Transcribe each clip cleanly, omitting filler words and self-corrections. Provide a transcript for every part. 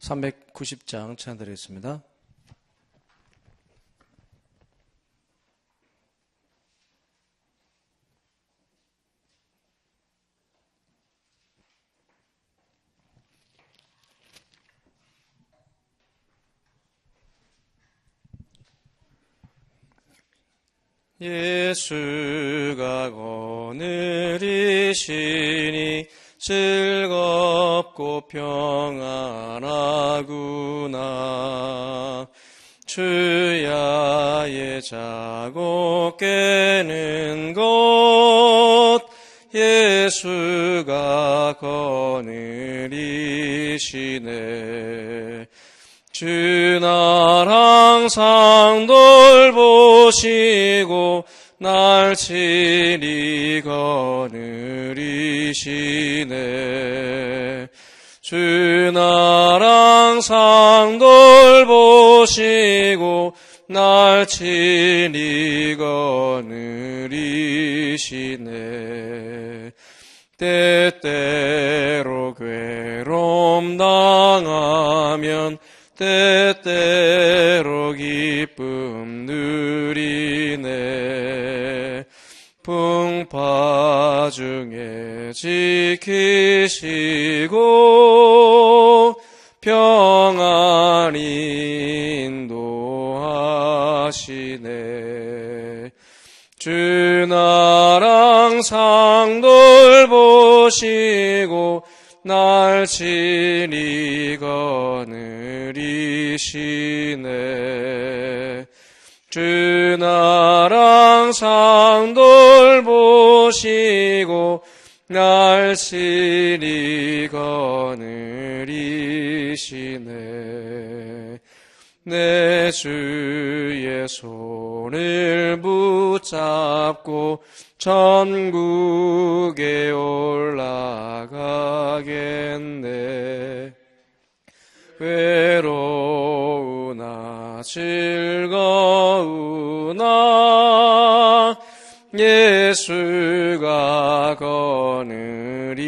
390장 찬양드리겠습니다. 예수가 거느리시니 즐겁고 평안하구나. 주야의 자고 깨는 것 예수가 거느리시네. 주 날 항상 돌보시고 날 친히 거느리시네. 주 날 항상 돌보시고 날 친히 거느리시네. 때때로 괴로움 당하면 때때로 기쁨 누리네. 풍파 중에 지키시고 평안히 인도하시네. 주 날 항상 돌보시고 날 친히 거느리시네. 주 날 항상 돌보시고 날 친히 거느리시네. 내 주의 손을 붙잡고 천국에 올라가겠네. 외로우나 즐거우나 예수가 거느리시네.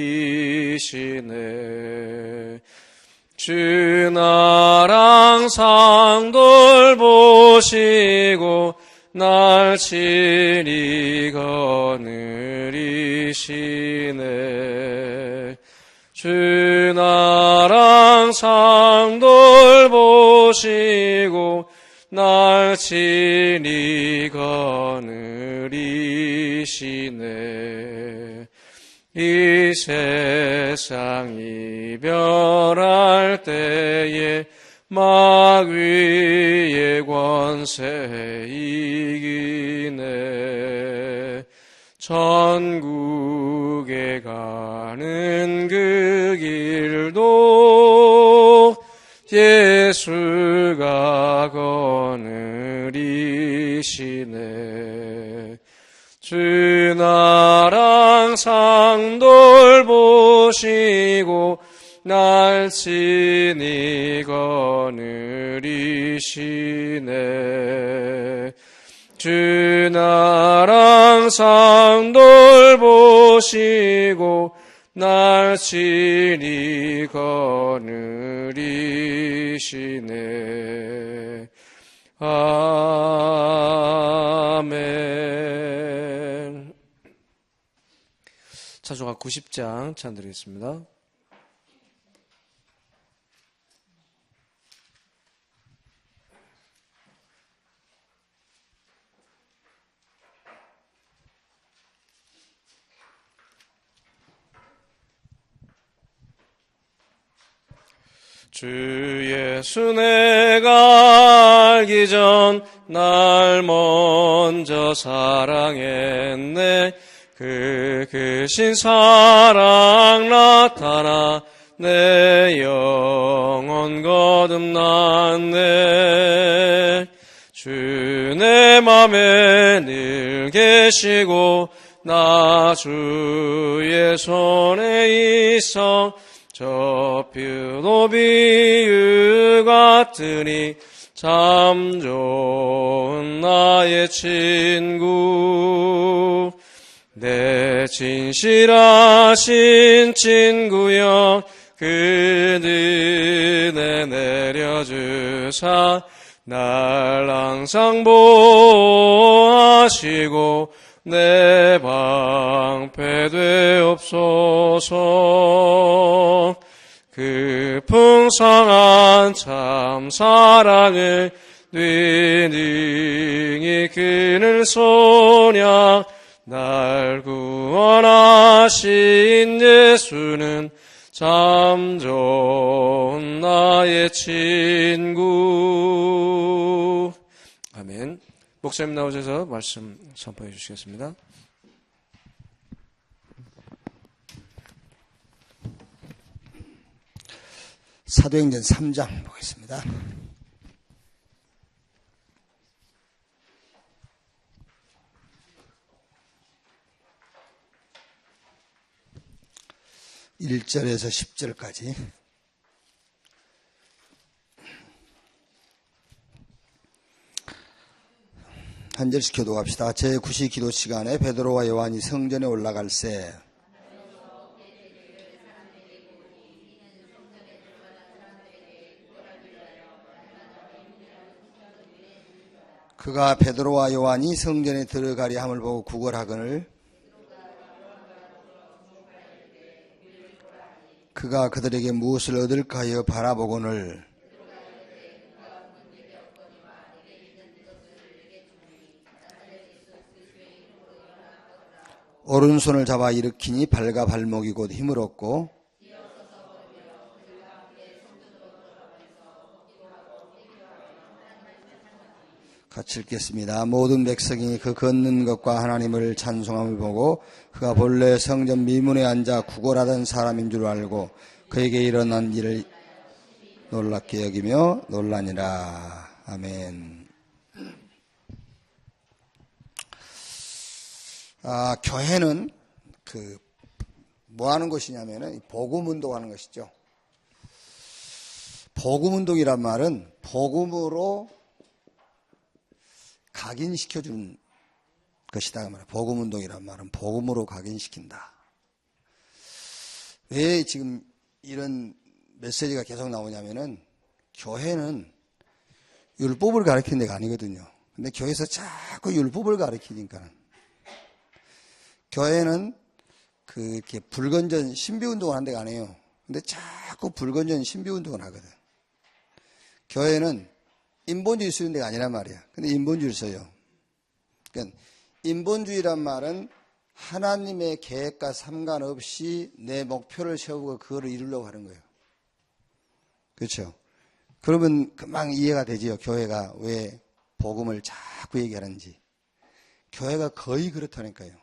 주 날 항상 돌보시고 날 친히 거느리시네. 주 날 항상 돌보시고 날 친히 거느리시네. 이 세상 이별할 때에 마귀의 권세 이기네. 천국에 가는 그 길도 예수가 거느리시네. 주 날 항상 돌보시고 날 친히 거느리시네. 주 날 항상 돌보시고 날 친히 거느리시네. 아멘. 찬송가 90장 찬드리겠습니다. 주 예수 내가 알기 전 날 먼저 사랑했네. 그 크신 사랑 나타나 내 영혼 거듭났네. 주 내 맘에 늘 계시고 나 주의 손에 있어 접히도 비유 같으니 참 좋은 나의 친구. 내 진실하신 친구여 그 은혜 내려주사 날 항상 보호하시고 내 방패 되옵소서. 그 풍성한 참 사랑을 능히 그는 소냐 날 구원하신 예수는 참 좋은 나의 친구. 아멘. 목사님 나오셔서 말씀 선포해 주시겠습니다. 사도행전 3장 보겠습니다. (1절에서) (10절까지) 한 절씩 교독합시다. 제9시 기도 시간에 베드로와 요한이 성전에 올라갈새 그가 베드로와 요한이 성전에 들어가려 함을 보고 구걸하거늘 그가 그들에게 무엇을 얻을까 하여 바라보거늘 오른손을 잡아 일으키니 발과 발목이 곧 힘을 얻고 같이 읽겠습니다. 모든 백성이 그 걷는 것과 하나님을 찬송함을 보고 그가 본래 성전 미문에 앉아 구걸하던 사람인 줄 알고 그에게 일어난 일을 놀랍게 여기며 놀라니라. 아멘. 교회는 뭐 하는 것이냐면은 복음 운동하는 것이죠. 복음 운동이란 말은 복음으로 각인시켜주는 것이다. 복음 운동이란 말은 복음으로 각인시킨다. 왜 지금 이런 메시지가 계속 나오냐면은 교회는 율법을 가르치는 데가 아니거든요. 근데 교회에서 자꾸 율법을 가르치니까 교회는 이렇게 불건전 신비운동을 하는 데가 아니에요. 근데 자꾸 불건전 신비운동을 하거든. 교회는 인본주의 쓰는 데가 아니란 말이야. 근데 인본주의를 써요. 그러니까 인본주의란 말은 하나님의 계획과 상관없이 내 목표를 세우고 그거를 이루려고 하는 거예요. 그렇죠? 그러면 금방 이해가 되지요. 교회가 왜 복음을 자꾸 얘기하는지. 교회가 거의 그렇다니까요.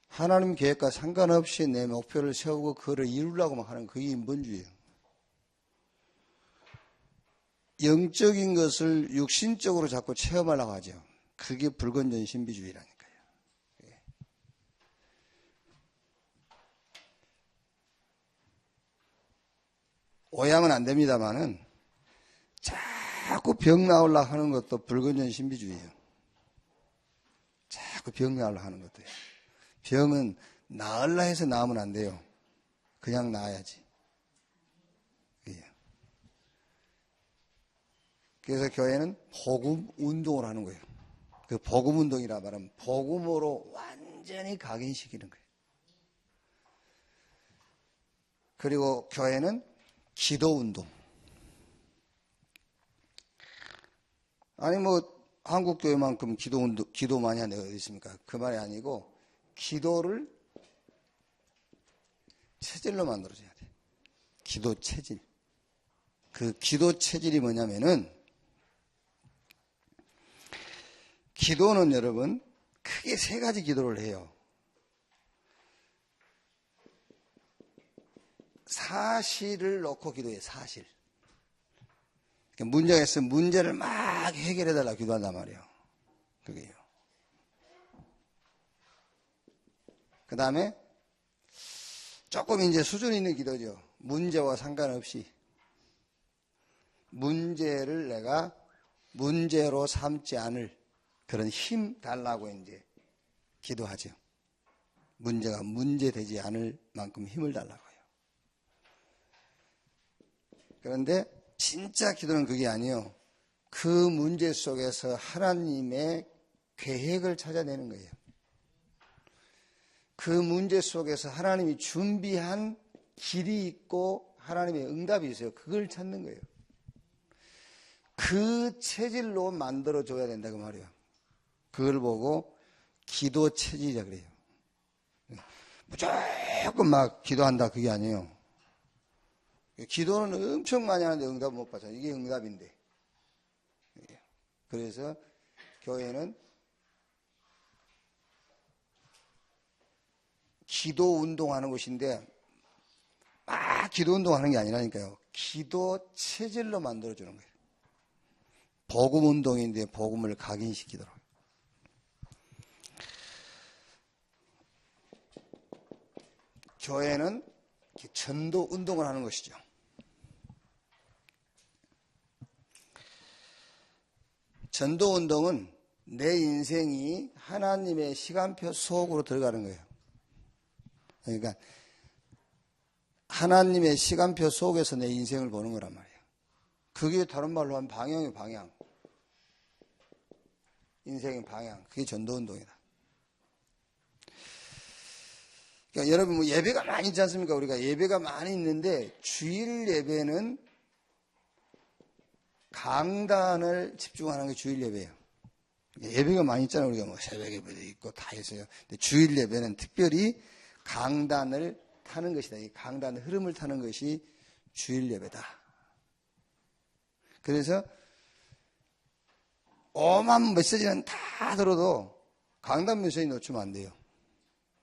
하나님 계획과 상관없이 내 목표를 세우고 그거를 이루려고 막 하는 그게 인본주의예요. 영적인 것을 육신적으로 자꾸 체험하려고 하죠. 그게 불건전 신비주의라니까요. 오해하면 안 됩니다만은 자꾸 병 나으려고 하는 것도 불건전 신비주의예요. 자꾸 병 나으려고 하는 것도요. 병은 나으려 해서 나으면 안 돼요. 그냥 나아야지. 그래서 교회는 복음 운동을 하는 거예요. 그 복음 운동이라 말하면 복음으로 완전히 각인시키는 거예요. 그리고 교회는 기도 운동. 아니 한국 교회만큼 기도 많이 하는 데가 어디 있습니까? 그 말이 아니고 기도를 체질로 만들어줘야 돼. 기도 체질. 그 기도 체질이 뭐냐면은 기도는 여러분 크게 세 가지 기도를 해요. 사실을 놓고 기도해요. 사실. 그러니까 문제가 있으면 문제를 막 해결해달라고 기도한단 말이에요. 그게요. 그 다음에 조금 이제 수준 있는 기도죠. 문제와 상관없이 문제를 내가 문제로 삼지 않을 그런 힘 달라고 이제 기도하죠. 문제가 문제 되지 않을 만큼 힘을 달라고 해요. 그런데 진짜 기도는 그게 아니에요. 그 문제 속에서 하나님의 계획을 찾아내는 거예요. 그 문제 속에서 하나님이 준비한 길이 있고 하나님의 응답이 있어요. 그걸 찾는 거예요. 그 체질로 만들어줘야 된다 그 말이에요. 그걸 보고 기도 체질이라 그래요. 무조건 막 기도한다 그게 아니에요. 기도는 엄청 많이 하는데 응답 못 받잖아요. 이게 응답인데. 그래서 교회는 기도 운동하는 곳인데 막 기도 운동하는 게 아니라니까요. 기도 체질로 만들어주는 거예요. 복음 운동인데 복음을 각인시키도록. 교회는 전도 운동을 하는 것이죠. 전도 운동은 내 인생이 하나님의 시간표 속으로 들어가는 거예요. 그러니까 하나님의 시간표 속에서 내 인생을 보는 거란 말이에요. 그게 다른 말로 하면 방향이에요, 방향. 인생의 방향. 그게 전도 운동이다. 그러니까 여러분 뭐 예배가 많이 있지 않습니까? 우리가 예배가 많이 있는데 주일 예배는 강단을 집중하는 게 주일 예배예요. 예배가 많이 있잖아요. 우리가 뭐 새벽 예배도 있고 다 있어요. 근데 주일 예배는 특별히 강단을 타는 것이다. 이 강단 흐름을 타는 것이 주일 예배다. 그래서 오만 메시지는 다 들어도 강단 메시지 놓치면 안 돼요.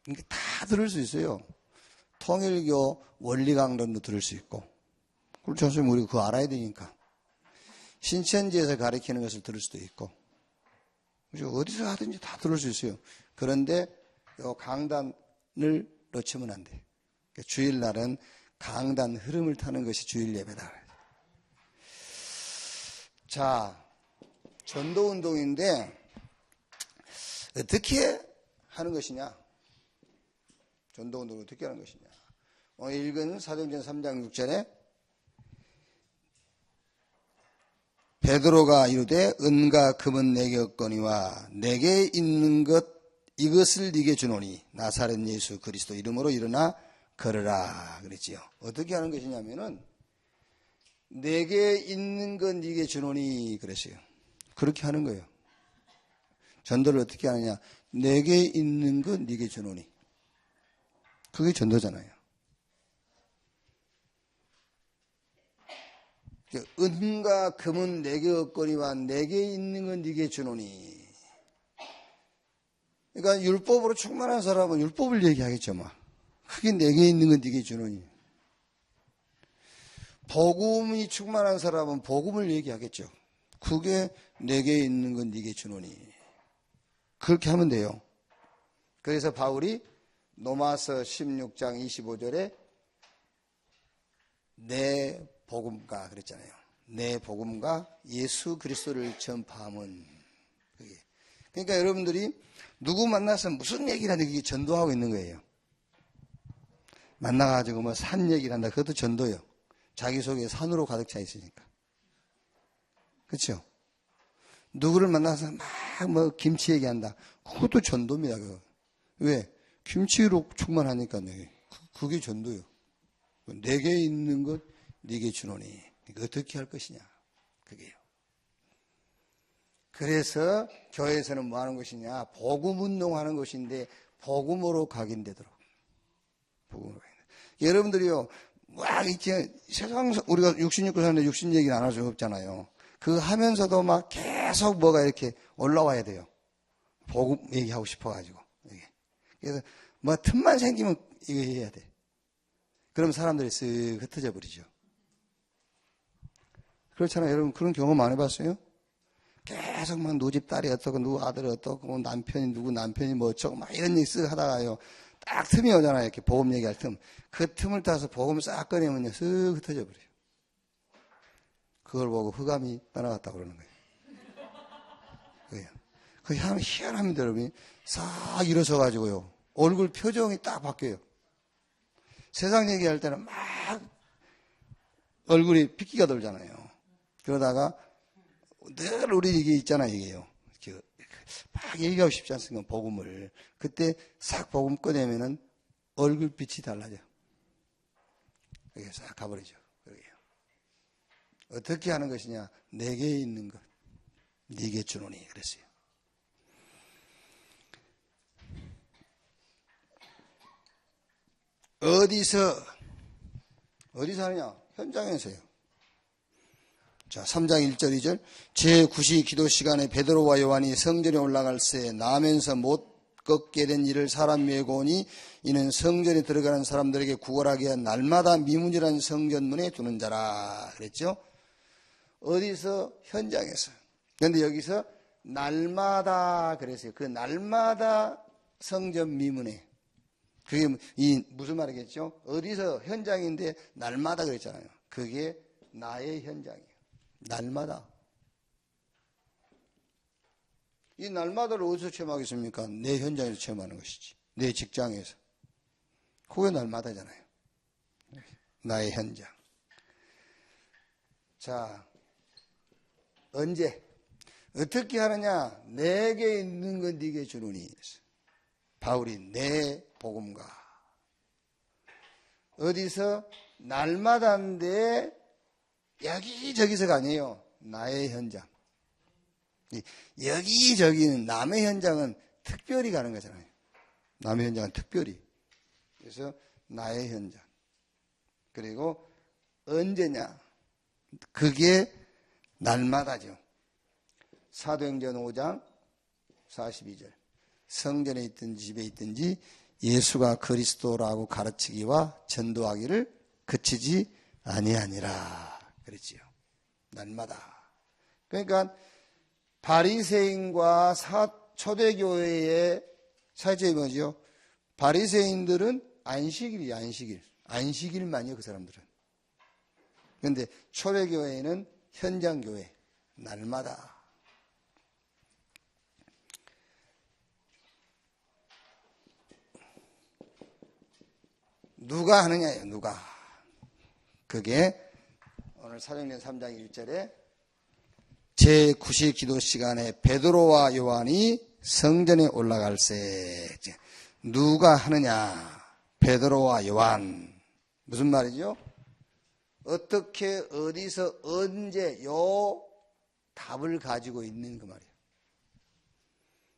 이게 다 들을 수 있어요. 통일교 원리 강론도 들을 수 있고. 그렇지 않습니까? 우리가 그거 알아야 되니까. 신천지에서 가르치는 것을 들을 수도 있고. 어디서 하든지 다 들을 수 있어요. 그런데 이 강단을 놓치면 안 돼요. 그러니까 주일날은 강단 흐름을 타는 것이 주일 예배다. 자, 전도 운동인데 어떻게 하는 것이냐? 전도 운동을 어떻게 하는 것이냐? 오늘 읽은 사도행전 3장 6절에 베드로가 이르되 은과 금은 내게 없거니와 내게 있는 것 이것을 네게 주노니 나사렛 예수 그리스도 이름으로 일어나 걸으라 그랬지요. 어떻게 하는 것이냐면은 내게 있는 것 네게 주노니 그랬어요. 그렇게 하는 거예요. 전도를 어떻게 하느냐? 내게 있는 것 네게 주노니. 그게 전도잖아요. 은과 금은 내게 없거니와 내게 있는 건 네게 주노니. 그러니까 율법으로 충만한 사람은 율법을 얘기하겠죠. 막. 그게 내게 있는 건 네게 주노니. 복음이 충만한 사람은 복음을 얘기하겠죠. 그게 내게 있는 건 네게 주노니. 그렇게 하면 돼요. 그래서 바울이 로마서 16장 25절에 내 복음과 그랬잖아요. 내 복음과 예수 그리스도를 전파함은 그게. 그러니까 여러분들이 누구 만나서 무슨 얘기를 하는데 그게 전도하고 있는 거예요. 만나가지고 뭐 산 얘기를 한다. 그것도 전도예요. 자기 속에 산으로 가득 차 있으니까. 그렇죠? 누구를 만나서 막 뭐 김치 얘기한다. 그것도 전도입니다. 그거. 왜? 김치로 충만하니까 그게 전도예요. 내게 있는 것 네게 주노니. 어떻게 할 것이냐. 그게요. 그래서 교회에서는 뭐 하는 것이냐. 복음 운동하는 것인데 복음으로 각인되도록. 복음으로 각인되도록. 여러분들이요. 막 이렇게 세상 우리가 육신 입고 사는데 육신 얘기는 안 할 수 없잖아요. 그 하면서도 막 계속 뭐가 이렇게 올라와야 돼요. 복음 얘기하고 싶어가지고. 그래서 뭐 틈만 생기면 이거 해야 돼. 그럼 사람들이 쓱 흩어져 버리죠. 그렇잖아요. 여러분 그런 경험 안 해봤어요? 계속 막 누구 집 딸이 어떻고 누구 아들이 어떻고 뭐 남편이 누구 남편이 뭐 어쩌고 막 이런 얘기 쓱 하다가요. 딱 틈이 오잖아요. 이렇게 복음 얘기할 틈. 그 틈을 타서 복음 싹 꺼내면요. 쓱 흩어져 버려요. 그걸 보고 흑암이 떠나갔다고 그러는 거예요. 그 희한합니다, 여러분. 싹 일어서가지고요. 얼굴 표정이 딱 바뀌어요. 세상 얘기할 때는 막 얼굴이 핏기가 돌잖아요. 그러다가 늘 우리 이게 있잖아요, 이게요. 막 얘기하고 싶지 않습니까? 복음을. 그때 싹 복음 꺼내면은 얼굴빛이 달라져. 이게 싹 가버리죠. 그러게요. 어떻게 하는 것이냐? 내게 있는 것. 네게 주노니. 그랬어요. 어디서 하느냐? 현장에서요. 자, 3장 1절 2절. 제9시 기도 시간에 베드로와 요한이 성전에 올라갈 새 나면서 못 걷게 된 일을 사람 위에 고니 이는 성전에 들어가는 사람들에게 구걸하게 위한 날마다 미문이라는 성전문에 두는 자라. 그랬죠? 어디서? 현장에서. 그런데 여기서 날마다 그랬어요. 그 날마다 성전 미문에. 그게 무슨 말이겠죠? 어디서? 현장인데 날마다 그랬잖아요. 그게 나의 현장이에요. 날마다. 이 날마다를 어디서 체험하겠습니까? 내 현장에서 체험하는 것이지. 내 직장에서. 그게 날마다잖아요. 나의 현장. 자, 언제? 어떻게 하느냐? 내게 있는 건 네게 주노니. 바울이 내 복음과. 어디서? 날마다인데 여기저기서가 아니에요. 나의 현장. 여기저기는 남의 현장은 특별히 가는 거잖아요. 남의 현장은 특별히. 그래서 나의 현장. 그리고 언제냐? 그게 날마다죠. 사도행전 5장 42절. 성전에 있든지 집에 있든지 예수가 그리스도라고 가르치기와 전도하기를 그치지 아니하니라. 그랬지요. 날마다. 그러니까 바리새인과 초대교회의 차이점이 뭐죠? 바리새인들은 안식일이에요. 안식일. 안식일만이요. 그 사람들은. 그런데 초대교회는 현장교회. 날마다. 누가 하느냐예요. 누가. 그게 오늘 사도행전 3장 1절에 제9시 기도 시간에 베드로와 요한이 성전에 올라갈세. 누가 하느냐? 베드로와 요한. 무슨 말이죠? 어떻게, 어디서, 언제 요 답을 가지고 있는 그 말이에요.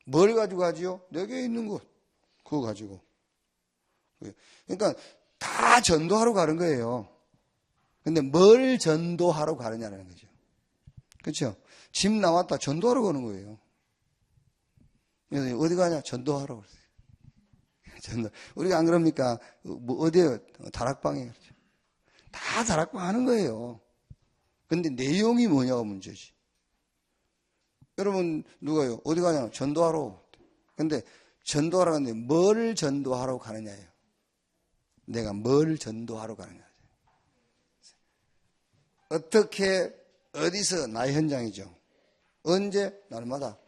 뭘 가지고 가지요? 내게 있는 것. 그거 가지고. 그러니까 다 전도하러 가는 거예요. 근데 뭘 전도하러 가느냐는 거죠. 그렇죠? 집 나왔다 전도하러 가는 거예요. 그래서 어디 가냐? 전도하러 그랬어요. 전도. 우리가 안 그럽니까? 뭐 어디에요? 다락방에 그렇죠. 다 다락방 하는 거예요. 근데 내용이 뭐냐가 문제지. 여러분 누가요? 어디 가냐? 전도하러. 근데 전도하러 가는데 뭘 전도하러 가느냐예요. 내가 뭘 전도하러 가느냐. 어떻게, 어디서? 나의 현장이죠. 언제? 날마다.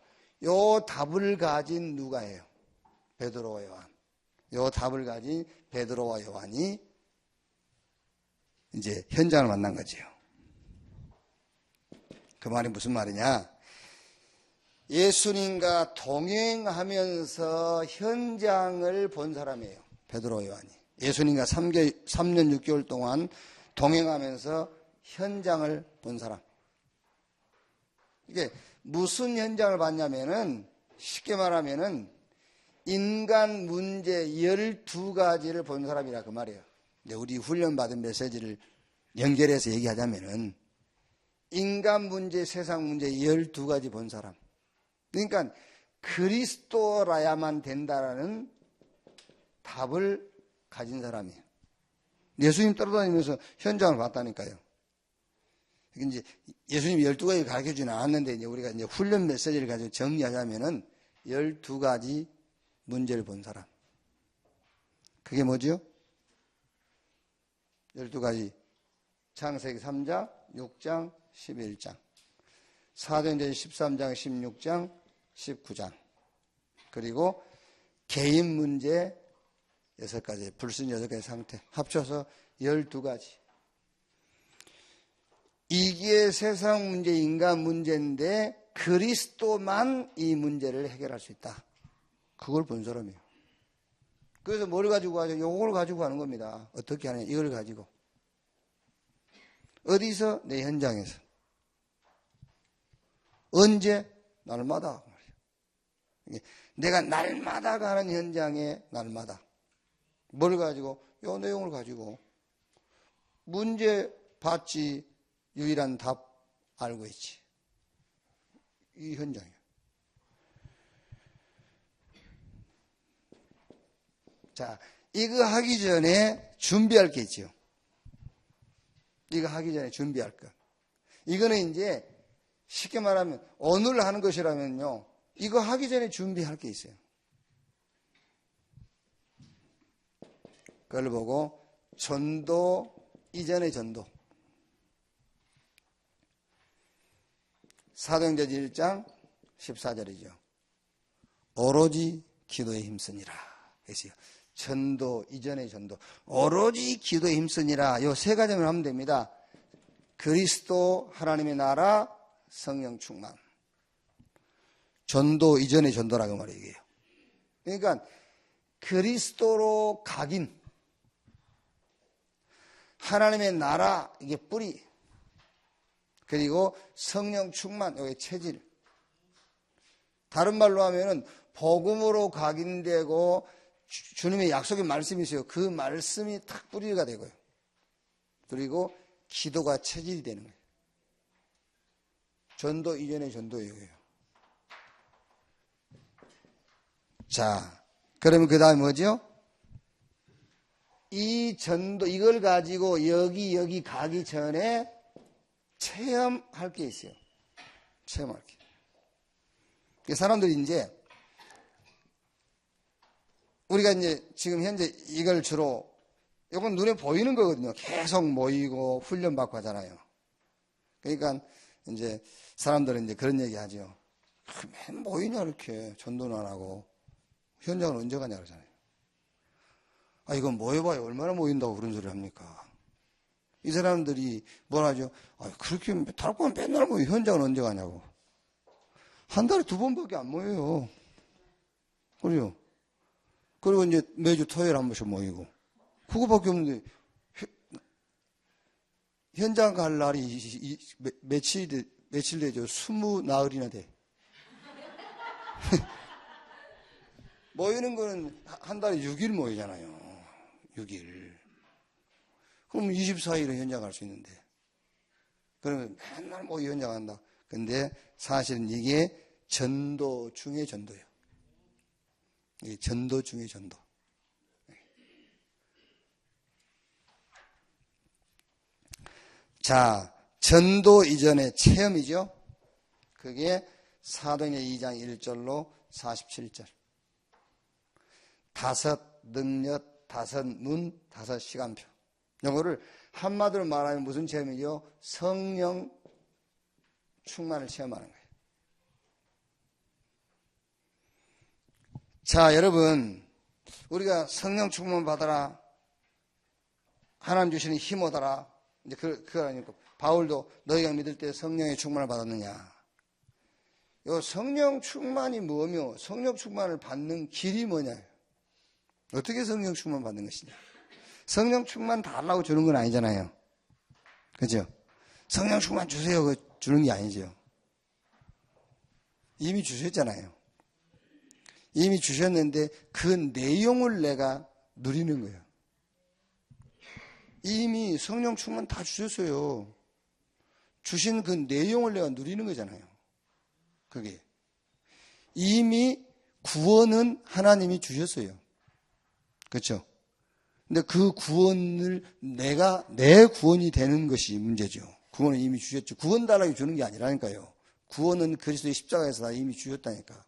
요 답을 가진 누가예요? 베드로와 요한. 요 답을 가진 베드로와 요한이 이제 현장을 만난 거죠. 그 말이 무슨 말이냐? 예수님과 동행하면서 현장을 본 사람이에요. 베드로와 요한이. 예수님과 3년 6개월 동안 동행하면서 현장을 본 사람. 이게 무슨 현장을 봤냐면은 쉽게 말하면은 인간 문제 12가지를 본 사람이라 그 말이에요. 근데 우리 훈련받은 메시지를 연결해서 얘기하자면은 인간 문제, 세상 문제 12가지 본 사람. 그러니까 그리스도라야만 된다라는 답을 가진 사람이에요. 예수님 따라다니면서 현장을 봤다니까요. 이제 예수님이 12가지 가르쳐 주진 않았는데 이제 우리가 이제 훈련 메시지를 가지고 정리하자면은 12가지 문제를 본 사람. 그게 뭐죠? 12가지. 창세기 3장, 6장, 11장. 사도행전 13장, 16장, 19장. 그리고 개인 문제 6가지, 불순 6가지 상태. 합쳐서 12가지. 이게 세상 문제, 인간 문제인데 그리스도만 이 문제를 해결할 수 있다. 그걸 본 사람이에요. 그래서 뭘 가지고 가죠? 요걸 가지고 가는 겁니다. 어떻게 하느냐? 이걸 가지고. 어디서? 내 현장에서. 언제? 날마다. 내가 날마다 가는 현장에 날마다. 뭘 가지고? 요 내용을 가지고. 문제 받지 유일한 답 알고 있지. 이 현장이야. 자, 이거 하기 전에 준비할 게 있죠. 이거 하기 전에 준비할 것. 이거는 이제 쉽게 말하면 오늘 하는 것이라면요. 이거 하기 전에 준비할 게 있어요. 그걸 보고 전도 이전의 전도. 사도행전 1장 14절이죠. 오로지 기도에 힘쓰니라. 그랬어요. 전도 이전의 전도. 오로지 기도에 힘쓰니라. 요 세 가지만 하면 됩니다. 그리스도, 하나님의 나라, 성령 충만. 전도 이전의 전도라고 말이에요. 그러니까 그리스도로 각인, 하나님의 나라, 이게 뿌리, 그리고 성령 충만, 여기 체질. 다른 말로 하면은 복음으로 각인되고 주님의 약속의 말씀이 있어요. 그 말씀이 탁 뿌리가 되고요. 그리고 기도가 체질이 되는 거예요. 전도 이전의 전도예요. 자, 그러면 그 다음에 뭐죠? 이 전도, 이걸 가지고 여기 가기 전에 체험할 게 있어요. 체험할 게. 사람들이 이제, 우리가 이제 지금 현재 이걸 주로, 이건 눈에 보이는 거거든요. 계속 모이고 훈련받고 하잖아요. 그러니까 이제 사람들은 이제 그런 얘기 하죠. 맨 모이냐, 이렇게. 전도는 안 하고. 현장은 언제 가냐, 그러잖아요. 아, 이건 모여봐야 얼마나 모인다고 그런 소리 합니까? 이 사람들이 뭘 하죠? 아, 그렇게 달콤한 맨날 모여. 현장은 언제 가냐고. 한 달에 2번밖에 안 모여요. 그래요. 그리고 이제 매주 토요일 한 번씩 모이고. 그거밖에 없는데, 현장 갈 날이 며칠 되죠? 20나흘이나 돼. 모이는 거는 한 달에 6일 모이잖아요. 6일. 그럼 24일은 현장 갈 수 있는데. 그러면 맨날 모여 현장 한다. 근데 사실은 이게 전도 중의 전도예요. 이게 전도 중의 전도. 자, 전도 이전의 체험이죠. 그게 사도행전 2장 1절로 47절. 5 능력, 5 문, 5 시간표. 이거를 한마디로 말하면 무슨 체험이죠? 성령 충만을 체험하는 거예요. 자, 여러분, 우리가 성령 충만 받아라. 하나님 주시는 힘 얻어라. 이제 그거 아니고 바울도 너희가 믿을 때 성령의 충만을 받았느냐. 요 성령 충만이 뭐며 성령 충만을 받는 길이 뭐냐. 어떻게 성령 충만 받는 것이냐. 성령 충만 달라고 주는 건 아니잖아요. 그죠? 성령 충만 주세요. 그거 주는 게 아니죠. 이미 주셨잖아요. 이미 주셨는데 그 내용을 내가 누리는 거예요. 이미 성령 충만 다 주셨어요. 주신 그 내용을 내가 누리는 거잖아요. 그게. 이미 구원은 하나님이 주셨어요. 그렇죠? 근데 그 구원을 내 구원이 되는 것이 문제죠. 구원은 이미 주셨죠. 구원 달라고 주는 게 아니라니까요. 구원은 그리스도의 십자가에서 다 이미 주셨다니까.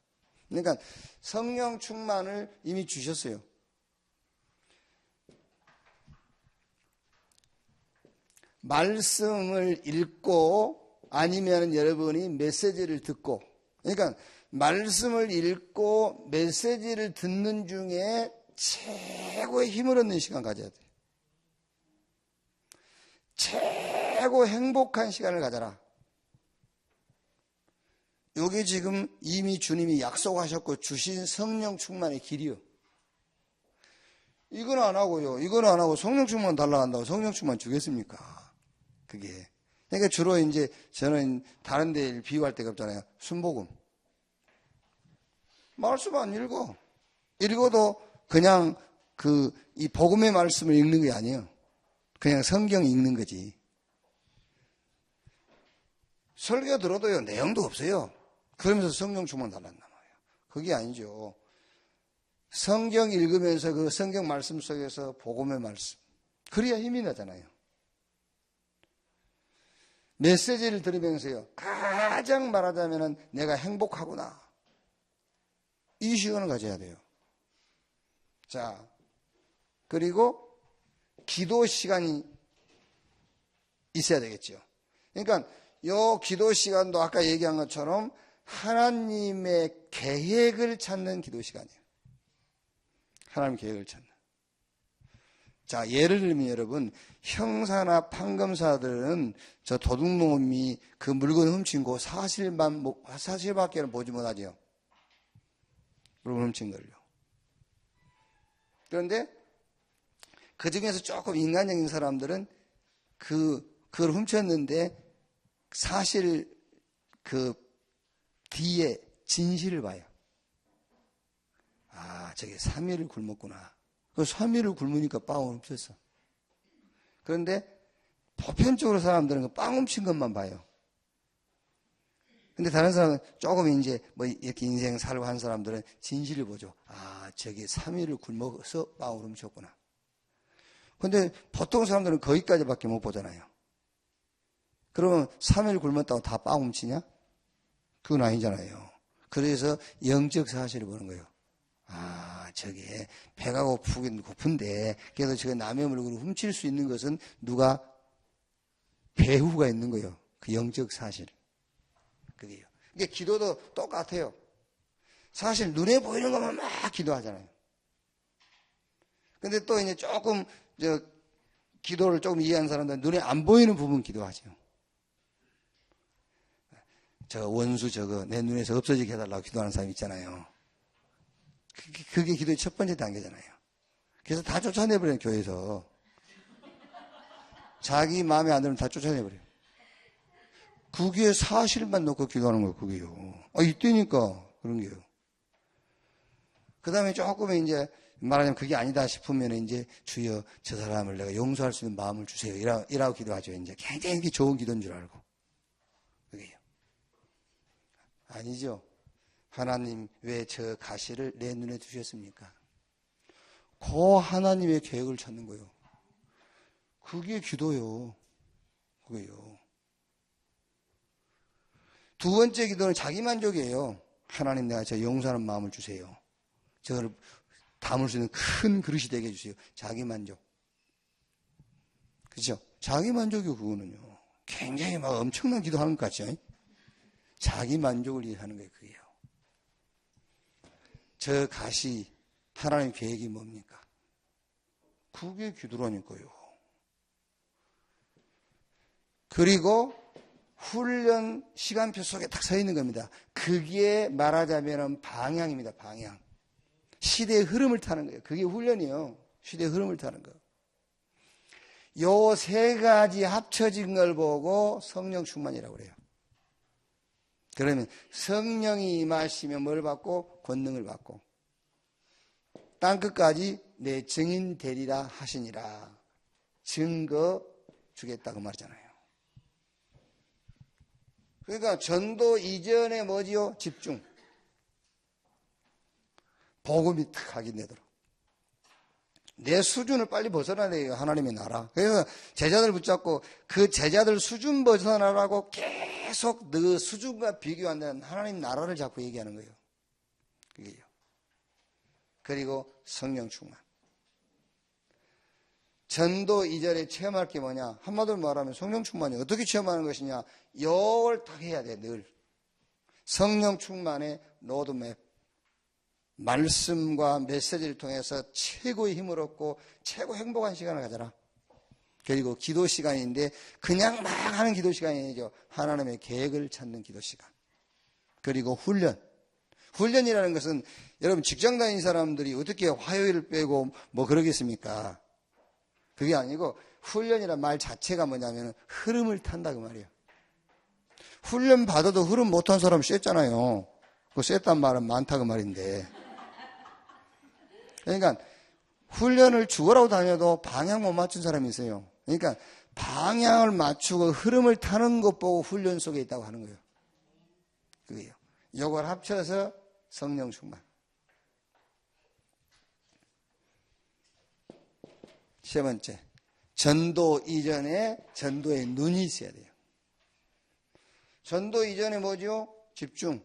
그러니까 성령 충만을 이미 주셨어요. 말씀을 읽고 아니면 여러분이 메시지를 듣고, 그러니까 말씀을 읽고 메시지를 듣는 중에 최고의 힘을 얻는 시간 가져야 돼요. 최고 행복한 시간을 가져라. 이게 지금 이미 주님이 약속하셨고 주신 성령 충만의 길이요. 이건 안 하고요. 이건 안 하고 성령 충만 달라 한다고 성령 충만 주겠습니까? 그게. 그러니까 주로 이제 저는 다른 데 비유할 데가 없잖아요. 순복음. 말씀 안 읽어. 읽어도 그냥 이 복음의 말씀을 읽는 게 아니에요. 그냥 성경 읽는 거지. 설교 들어도요, 내용도 없어요. 그러면서 성령 충만 달란단 말이에요. 그게 아니죠. 성경 읽으면서 그 성경 말씀 속에서 복음의 말씀. 그래야 힘이 나잖아요. 메시지를 들으면서요, 가장 말하자면 내가 행복하구나. 이 시간을 가져야 돼요. 자, 그리고 기도 시간이 있어야 되겠죠. 그러니까 요 기도 시간도 아까 얘기한 것처럼 하나님의 계획을 찾는 기도 시간이에요. 하나님 계획을 찾는. 자, 예를 들면 여러분, 형사나 판검사들은 저 도둑놈이 그 물건 훔친 거 사실밖에 보지 못하죠. 물건 훔친 걸요. 그런데 그 중에서 조금 인간적인 사람들은 그걸 훔쳤는데 사실 그 뒤에 진실을 봐요. 아, 저게 3일을 굶었구나. 그 3일을 굶으니까 빵을 훔쳤어. 그런데 보편적으로 사람들은 그 빵 훔친 것만 봐요. 근데 다른 사람은 조금 이제 뭐 이렇게 인생 살고 한 사람들은 진실을 보죠. 아, 저게 3일을 굶어서 빵을 훔쳤구나. 근데 보통 사람들은 거기까지밖에 못 보잖아요. 그러면 3일 굶었다고 다 빵 훔치냐? 그건 아니잖아요. 그래서 영적 사실을 보는 거예요. 아, 저게 배가 고프긴 고픈데 그래도 저게 남의 물건을 훔칠 수 있는 것은 누가 배후가 있는 거예요. 그 영적 사실. 그게요. 이게 기도도 똑같아요. 사실 눈에 보이는 것만 막 기도하잖아요. 근데 또 이제 조금 기도를 조금 이해하는 사람들은 눈에 안 보이는 부분 기도하죠. 저 원수 저거 내 눈에서 없어지게 해달라고 기도하는 사람 있잖아요. 그게 기도의 첫 번째 단계잖아요. 그래서 다 쫓아내버려요, 교회에서. 자기 마음에 안 들면 다 쫓아내버려요. 그게 사실만 놓고 기도하는 거예요, 그게요. 아, 이때니까 그런 게요. 그 다음에 조금 이제 말하자면 그게 아니다 싶으면 이제 주여 저 사람을 내가 용서할 수 있는 마음을 주세요. 이라고 기도하죠. 이제 굉장히 좋은 기도인 줄 알고. 그게요. 아니죠. 하나님 왜 저 가시를 내 눈에 두셨습니까? 그 하나님의 계획을 찾는 거예요. 그게 기도요. 그게요. 두 번째 기도는 자기만족이에요. 하나님 내가 저 용서하는 마음을 주세요. 저를 담을 수 있는 큰 그릇이 되게 해주세요. 자기만족. 그렇죠? 자기만족이요. 그거는요. 굉장히 막 엄청난 기도하는 것 같죠? 자기만족을 위해 하는 거예요. 그게요. 저 가시 하나님 계획이 뭡니까? 그게 기도라니까요. 그리고 훈련 시간표 속에 딱 서 있는 겁니다. 그게 말하자면 방향입니다. 방향. 시대의 흐름을 타는 거예요. 그게 훈련이에요. 시대의 흐름을 타는 거. 요 세 가지 합쳐진 걸 보고 성령 충만이라고 그래요. 그러면 성령이 임하시면 뭘 받고? 권능을 받고 땅끝까지 내 증인 되리라 하시니라. 증거 주겠다고 말이잖아요. 그러니까 전도 이전에 뭐지요? 집중. 복음이 탁 각인되도록. 내 수준을 빨리 벗어나야 돼요. 하나님의 나라. 그래서 제자들 붙잡고 그 제자들 수준 벗어나라고 계속 그 수준과 비교한다는 하나님 나라를 자꾸 얘기하는 거예요. 그게요. 그리고 성령 충만. 전도 이전에 체험할 게 뭐냐? 한마디로 말하면 성령 충만이 어떻게 체험하는 것이냐? 요걸 딱 해야 돼, 늘. 성령 충만의 로드맵. 말씀과 메시지를 통해서 최고의 힘을 얻고 최고 행복한 시간을 가져라. 그리고 기도 시간인데 그냥 막 하는 기도 시간이 아니죠. 하나님의 계획을 찾는 기도 시간. 그리고 훈련. 훈련이라는 것은 여러분 직장 다니는 사람들이 어떻게 화요일을 빼고 뭐 그러겠습니까? 그게 아니고 훈련이란 말 자체가 뭐냐면 흐름을 탄다 그 말이에요. 훈련 받아도 흐름 못한 사람 셌잖아요. 그 셌단 말은 많다 그 말인데. 그러니까 훈련을 죽으라고 다녀도 방향 못 맞춘 사람이 있어요. 그러니까 방향을 맞추고 흐름을 타는 것 보고 훈련 속에 있다고 하는 거예요. 그게요. 이걸 합쳐서 성령 충만. 세 번째, 전도 이전에 전도의 눈이 있어야 돼요. 전도 이전에 뭐죠? 집중.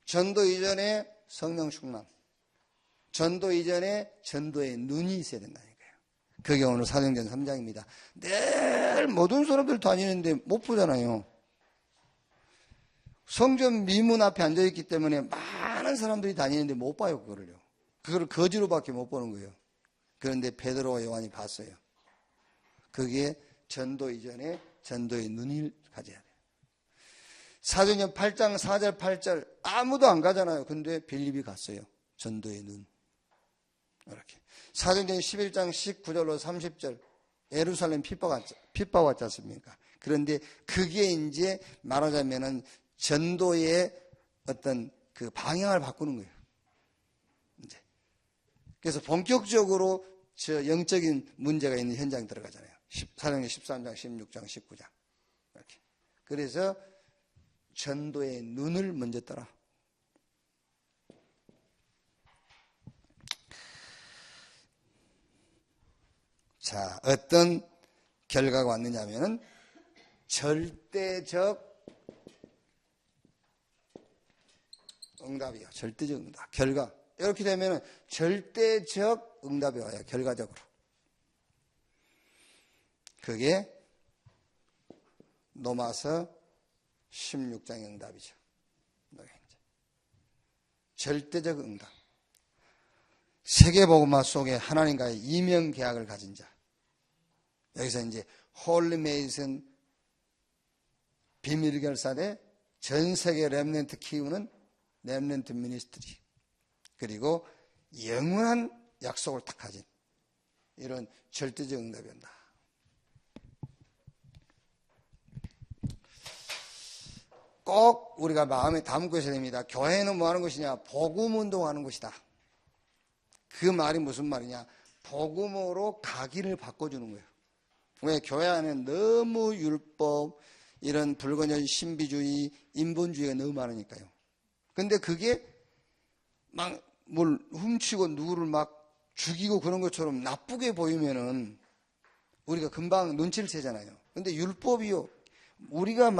전도 이전에 성령 충만. 전도 이전에 전도의 눈이 있어야 된다니까요. 그게 오늘 사도행전 3장입니다. 늘 모든 사람들 다니는데 못 보잖아요. 성전 미문 앞에 앉아있기 때문에 많은 사람들이 다니는데 못 봐요, 그거를요. 그걸 거지로밖에 못 보는 거예요. 그런데 베드로와 요한이 봤어요. 그게 전도 이전에 전도의 눈을 가져야 돼요. 사도행전 8장 4절 8절 아무도 안 가잖아요. 근데 빌립이 갔어요. 전도의 눈. 이렇게. 사도행전 11장 19절로 30절 예루살렘 핍박 왔지 않습니까? 그런데 그게 이제 말하자면은 전도의 어떤 그 방향을 바꾸는 거예요. 이제. 그래서 본격적으로 저 영적인 문제가 있는 현장에 들어가잖아요. 사도행전 13장, 16장, 19장. 이렇게. 그래서 전도의 눈을 먼저 떠라. 자, 어떤 결과가 왔느냐 하면은 절대적 응답이요. 절대적 응답. 결과. 이렇게 되면은 절대적 응답이 와요. 결과적으로. 그게 로마서 16장의 응답이죠. 절대적 응답. 세계복음화 속에 하나님과의 이명 계약을 가진 자. 여기서 이제 홀리메이슨 비밀 결사대 전 세계 렘넌트 키우는 렘넌트 미니스트리. 그리고 영원한 약속을 딱 가진 이런 절대적 응답이 온다. 꼭 우리가 마음에 담고 있어야 됩니다. 교회는 뭐 하는 것이냐? 복음 운동하는 것이다. 그 말이 무슨 말이냐? 복음으로 각인을 바꿔주는 거예요. 왜? 교회 안에 너무 율법, 이런 불건전 신비주의, 인본주의가 너무 많으니까요. 근데 그게 막 뭘 훔치고 누구를 막 죽이고 그런 것처럼 나쁘게 보이면은 우리가 금방 눈치를 채잖아요. 근데 율법이요. 우리가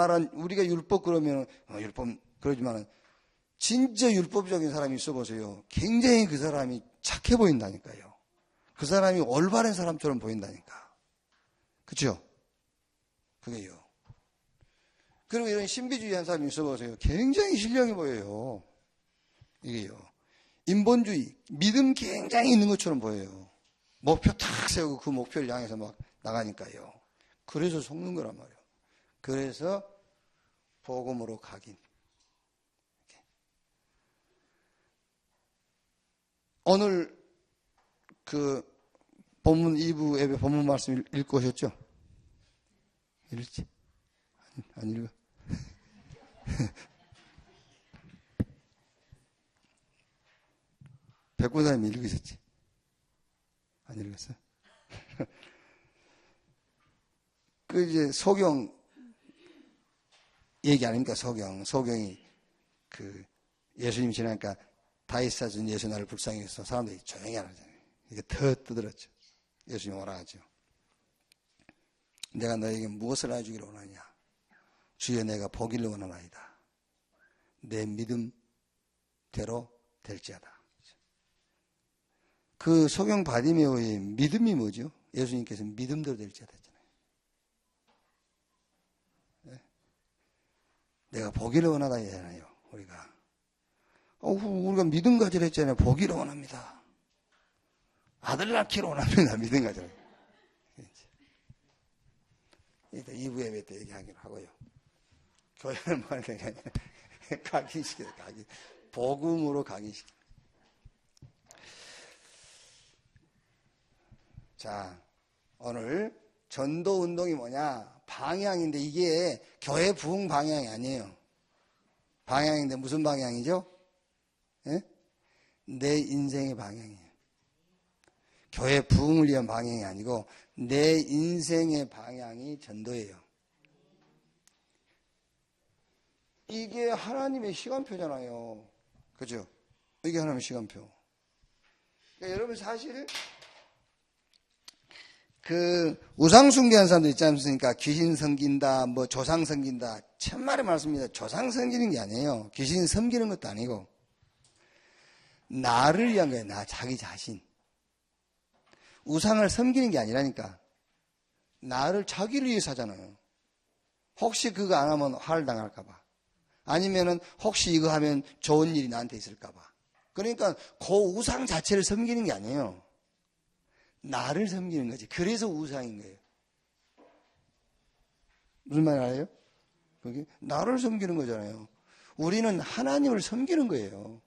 율법 그러면, 율법 그러지만은 진짜 율법적인 사람이 있어 보세요. 굉장히 그 사람이 착해 보인다니까요. 그 사람이 올바른 사람처럼 보인다니까. 그죠? 그게요. 그리고 이런 신비주의한 사람이 있어 보세요. 굉장히 신령해 보여요. 이게요. 인본주의, 믿음 굉장히 있는 것처럼 보여요. 목표 탁 세우고 그 목표를 향해서 막 나가니까요. 그래서 속는 거란 말이에요. 그래서 복음으로 각인. 오늘 그 본문 2부 예배 본문 말씀 읽고 오셨죠? 읽지? 안 읽어? 백군사님이 읽으셨지? 안 읽었어? 그 이제 소경 얘기 아닙니까? 소경이 그 예수님 지나니까 다윗 사준 예수 나를 불쌍히 해서 사람들이 조용히 하잖아요. 이게 더 떠들었죠. 예수님 오라 하죠. 내가 너에게 무엇을 해주기를 원하냐? 주여 내가 보기를 원하나이다. 내 믿음대로 될지어다. 그 소경 바디메오의 믿음이 뭐죠? 예수님께서 믿음대로 될지어다 했잖아요. 네? 내가 보기를 원하다 했잖아요. 우리가 믿음 가지라 했잖아요. 보기를 원합니다. 아들 낳기를 원합니다. 믿음 가지라. 이따 2부 예배 때 얘기하기로 하고요. 교회를 뭐 하는 게 아니라 각인시켜요. 각인. 복음으로 각인시켜요. 자, 오늘 전도 운동이 뭐냐? 방향인데 이게 교회 부흥 방향이 아니에요. 방향인데 무슨 방향이죠? 예? 내 인생의 방향이에요. 교회 부흥을 위한 방향이 아니고 내 인생의 방향이 전도예요. 이게 하나님의 시간표잖아요. 그죠? 이게 하나님의 시간표. 그러니까 여러분 사실 우상 숭배하는 사람들 있지 않습니까? 귀신 섬긴다, 뭐 조상 섬긴다. 천만의 말씀입니다. 조상 섬기는 게 아니에요. 귀신 섬기는 것도 아니고 나를 위한 거예요. 자기 자신. 우상을 섬기는 게 아니라니까. 나를 자기를 위해서 하잖아요. 혹시 그거 안 하면 화를 당할까 봐. 아니면은 혹시 이거 하면 좋은 일이 나한테 있을까 봐. 그러니까 그 우상 자체를 섬기는 게 아니에요. 나를 섬기는 거지. 그래서 우상인 거예요. 무슨 말 알아요? 그게 나를 섬기는 거잖아요. 우리는 하나님을 섬기는 거예요.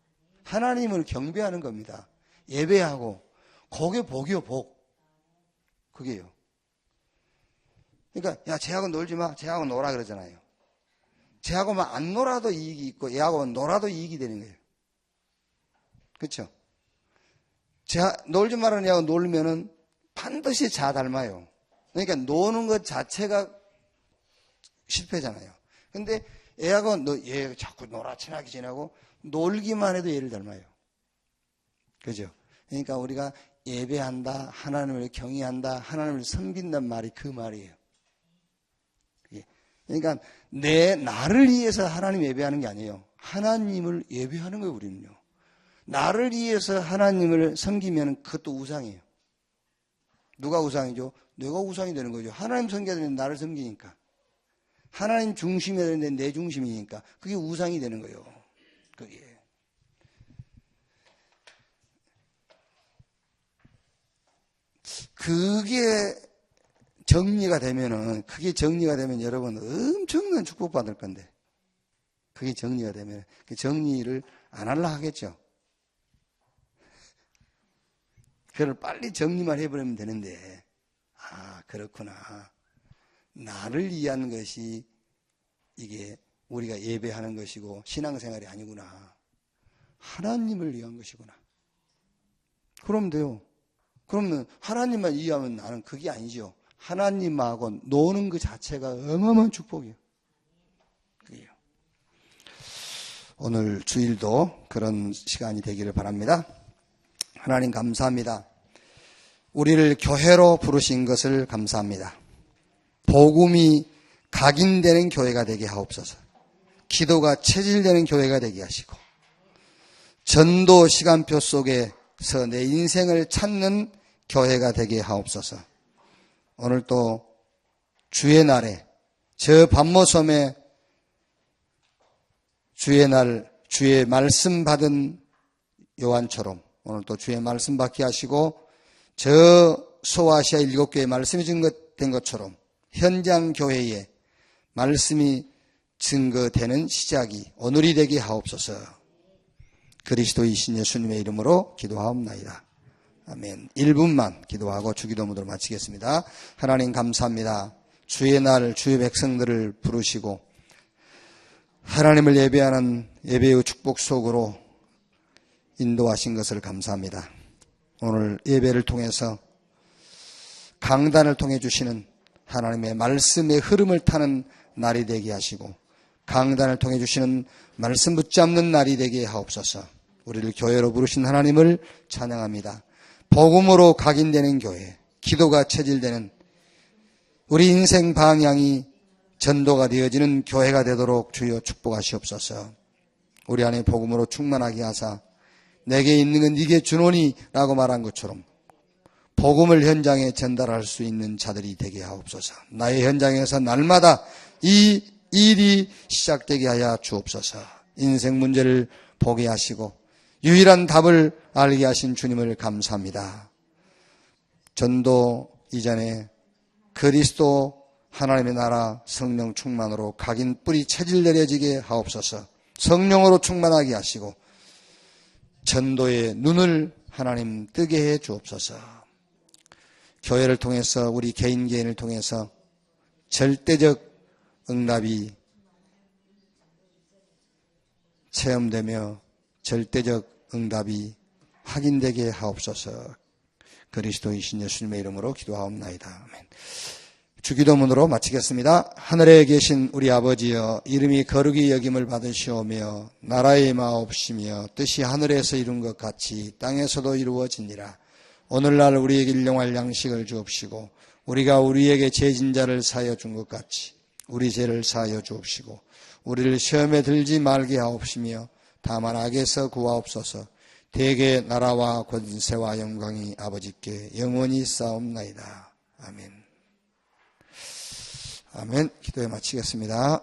하나님을 경배하는 겁니다. 예배하고 그게 복이요, 복. 그게요. 그러니까 야, 쟤하고 놀지 마. 쟤하고 놀아 그러잖아요. 쟤하고만 안 놀아도 이익이 있고 얘하고만 놀아도 이익이 되는 거예요. 그렇죠? 놀지 말라는 애하고 놀면은 반드시 자 닮아요. 그러니까 노는 것 자체가 실패잖아요. 근데 애하고 얘 자꾸 놀아 친하게 지내고 놀기만 해도 얘를 닮아요. 그죠? 그러니까 우리가 예배한다, 하나님을 경외한다, 하나님을 섬긴단 말이 그 말이에요. 그러니까 나를 위해서 하나님 예배하는 게 아니에요. 하나님을 예배하는 거예요, 우리는요. 나를 위해서 하나님을 섬기면 그것도 우상이에요. 누가 우상이죠? 내가 우상이 되는 거죠. 하나님 섬겨야 되는데 나를 섬기니까. 하나님 중심이어야 되는데 내 중심이니까. 그게 우상이 되는 거예요. 그게 정리가 되면은, 그게 정리가 되면 여러분 엄청난 축복 받을 건데. 그게 정리가 되면, 그 정리를 안 하려고 하겠죠. 그걸 빨리 정리만 해버리면 되는데, 아, 그렇구나. 나를 위한 것이 이게 우리가 예배하는 것이고 신앙생활이 아니구나. 하나님을 위한 것이구나. 그러면 돼요. 그러면 하나님만 이해하면 나는 그게 아니죠. 하나님하고 노는 그 자체가 어마어마한 축복이에요. 그게요. 오늘 주일도 그런 시간이 되기를 바랍니다. 하나님 감사합니다. 우리를 교회로 부르신 것을 감사합니다. 복음이 각인되는 교회가 되게 하옵소서. 기도가 체질되는 교회가 되게 하시고 전도 시간표 속에서 내 인생을 찾는 교회가 되게 하옵소서. 오늘 또 주의 날에 저 밤모섬에 주의 날 주의 말씀 받은 요한처럼 오늘 또 주의 말씀 받게 하시고 저 소아시아 7교회 말씀이 증거된 것처럼 현장 교회에 말씀이 증거되는 시작이 오늘이 되게 하옵소서. 그리스도이신 예수님의 이름으로 기도하옵나이다. 아멘. 1분만 기도하고 주기도문으로 마치겠습니다. 하나님 감사합니다. 주의 날 주의 백성들을 부르시고 하나님을 예배하는 예배의 축복 속으로 인도하신 것을 감사합니다. 오늘 예배를 통해서 강단을 통해 주시는 하나님의 말씀의 흐름을 타는 날이 되게 하시고 강단을 통해 주시는 말씀 붙잡는 날이 되게 하옵소서. 우리를 교회로 부르신 하나님을 찬양합니다. 복음으로 각인되는 교회, 기도가 체질되는 우리 인생 방향이 전도가 되어지는 교회가 되도록 주여 축복하시옵소서. 우리 안에 복음으로 충만하게 하사 내게 있는 건 네게 주노니 라고 말한 것처럼 복음을 현장에 전달할 수 있는 자들이 되게 하옵소서. 나의 현장에서 날마다 이 일이 시작되게 하여 주옵소서. 인생 문제를 보게 하시고 유일한 답을 알게 하신 주님을 감사합니다. 전도 이전에 그리스도 하나님의 나라 성령 충만으로 각인 뿌리 체질 내려지게 하옵소서. 성령으로 충만하게 하시고 전도의 눈을 하나님 뜨게 해 주옵소서. 교회를 통해서 우리 개인을 통해서 절대적 응답이 체험되며 절대적 응답이 확인되게 하옵소서. 그리스도이신 예수님의 이름으로 기도하옵나이다. 아멘. 주기도문으로 마치겠습니다. 하늘에 계신 우리 아버지여, 이름이 거룩히 여김을 받으시오며 나라의 마옵시며 뜻이 하늘에서 이룬 것 같이 땅에서도 이루어지니라. 오늘날 우리에게 일용할 양식을 주옵시고 우리가 우리에게 죄진 자를 사하여 준 것 같이 우리 죄를 사하여 주옵시고 우리를 시험에 들지 말게 하옵시며 다만 악에서 구하옵소서. 대개 나라와 권세와 영광이 아버지께 영원히 쌓옵나이다. 아멘. 아멘. 기도에 마치겠습니다.